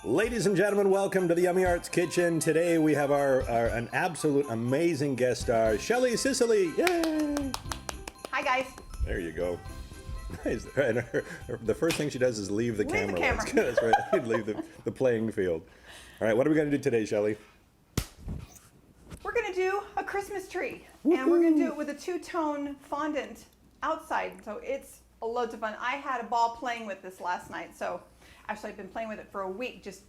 Ladies and gentlemen, welcome to the YummyArts kitchen. Today we have an absolute amazing guest star, Shelly Sicily. Yay! Hi guys. There you go. Nice. And the first thing she does is leave the camera. The camera. That's right. Leave the playing field. All right, what are we going to do today, Shelly? We're going to do a Christmas tree. And we're going to do it with a two-tone fondant outside. So it's loads of fun. I had a ball playing with this last night. So actually I've been playing with it for a week, just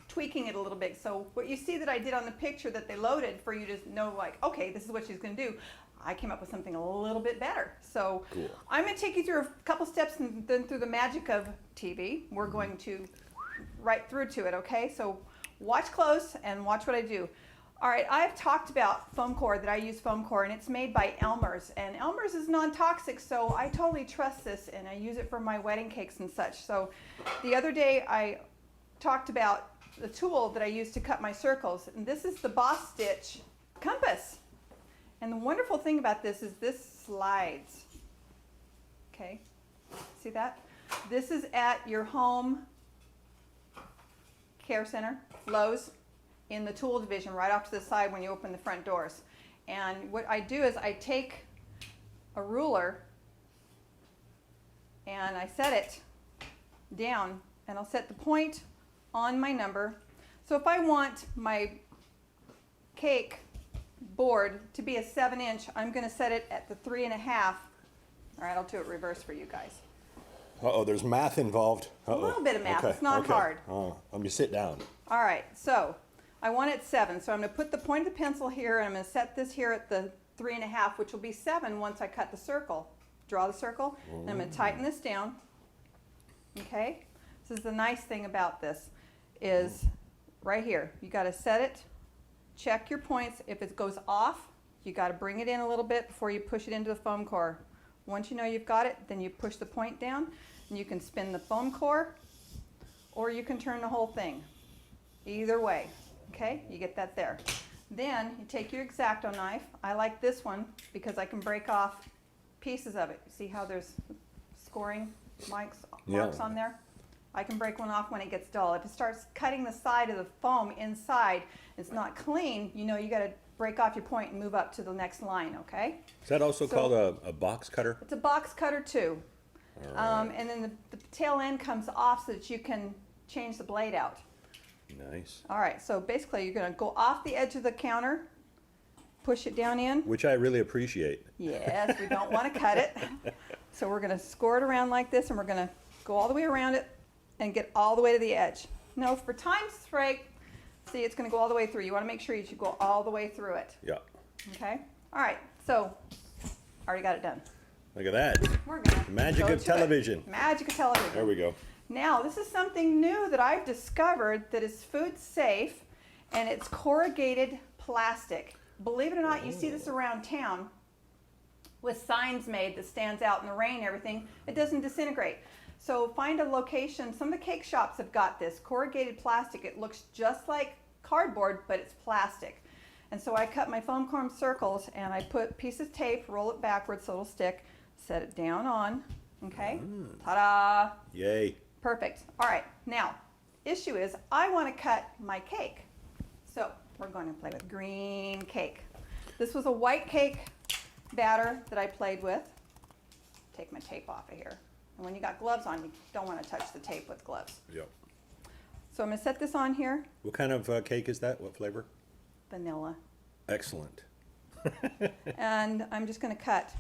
tweaking it a little bit. So what you see that I did on the picture that they loaded for you to know, like, okay, this is what she's going to do. I came up with something a little bit better. So cool. I'm going to take you through a couple steps and then through the magic of TV. We're going to right through to it, okay? So watch close and watch what I do. All right, I've talked about foam core, that I use foam core, and it's made by Elmer's. And Elmer's is non-toxic, so I totally trust this, and I use it for my wedding cakes and such. So the other day I talked about the tool that I use to cut my circles, and this is the Bostitch Compass. And the wonderful thing about this is this slides. Okay, see that? This is at your home care center, Lowe's, in the tool division, right off to the side when you open the front doors. And what I do is I take a ruler and I set it down, and I'll set the point on my number. So if I want my cake board to be a 7-inch, I'm going to set it at the 3.5. All right, I'll do it reverse for you guys. Uh-oh, there's math involved. A little bit of math. It's not hard. Oh, let me sit down. All right, so I want it 7, so I'm going to put the point of the pencil here, and I'm going to set this here at the 3.5, which will be 7 once I cut the circle. Draw the circle, and I'm going to tighten this down. Okay? This is the nice thing about this, is right here. You got to set it, check your points. If it goes off, you got to bring it in a little bit before you push it into the foam core. Once you know you've got it, then you push the point down, and you can spin the foam core, or you can turn the whole thing. Either way. Okay, you get that there. Then you take your Exacto knife. I like this one because I can break off pieces of it. See how there's scoring marks on there? I can break one off when it gets dull. If it starts cutting the side of the foam inside, it's not clean, you know you got to break off your point and move up to the next line, okay? Is that also called a box cutter? It's a box cutter too. Right. And then the tail end comes off so that you can change the blade out. Nice. All right, so basically you're going to go off the edge of the counter, push it down in. Which I really appreciate. Yes, we don't want to cut it. So we're going to score it around like this, and we're going to go all the way around it and get all the way to the edge. Now, for time's sake, see, it's going to go all the way through. You want to make sure you should go all the way through it. Yeah. Okay? All right, so already got it done. Look at that. We're going to Magic of television. Magic of television. There we go. Now, this is something new that I've discovered that is food safe, and it's corrugated plastic. Believe it or not, you see this around town with signs made that stands out in the rain and everything. It doesn't disintegrate. So find a location. Some of the cake shops have got this corrugated plastic. It looks just like cardboard, but it's plastic. And so I cut my foam core circles, and I put pieces of tape, roll it backwards so it'll stick, set it down on, okay? Ta-da! Yay. Perfect. All right, now, issue is I want to cut my cake. So we're going to play with green cake. This was a white cake batter that I played with. Take my tape off of here. And when you got gloves on, you don't want to touch the tape with gloves. Yep. So I'm going to set this on here. What kind of cake is that? What flavor? Vanilla. Excellent. And I'm just going to cut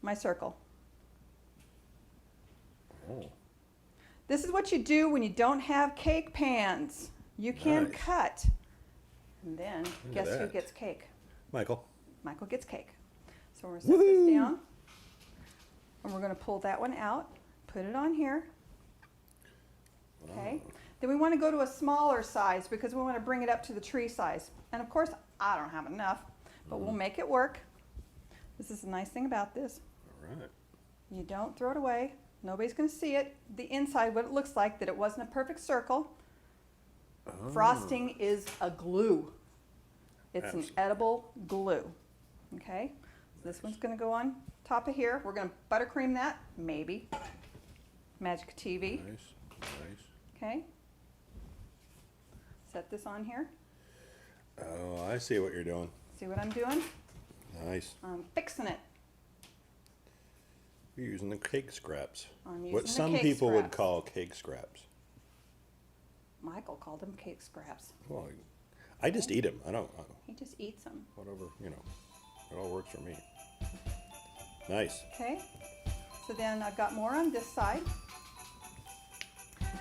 my circle. Oh. This is what you do when you don't have cake pans. You can cut. And then, guess who gets cake? Michael. Michael gets cake. So we're going to set this down. And we're going to pull that one out, put it on here. Okay. Then we want to go to a smaller size because we want to bring it up to the tree size. And of course, I don't have enough, but we'll make it work. This is the nice thing about this. All right. You don't throw it away. Nobody's going to see it. The inside, what it looks like, that it wasn't a perfect circle. Oh. Frosting is a glue. It's an edible glue. Okay? So this one's going to go on top of here. We're going to buttercream that, maybe. Magic TV. Nice, nice. Okay? set this on here. Oh, I see what you're doing. See what I'm doing? Nice. I'm fixing it. You're using the cake scraps. I'm using What the some cake people would scraps. call cake scraps. Michael called them cake scraps. Well, I just eat them. I don't. He just eats them. Whatever, you know. It all works for me. Nice. Okay. So then I've got more on this side.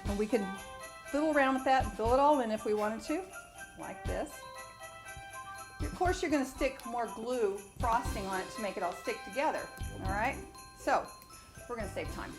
And we can fiddle around with that and fill it all in if we wanted to, like this. Of course, you're going to stick more glue frosting on it to make it all stick together. All right? So, we're going to save time.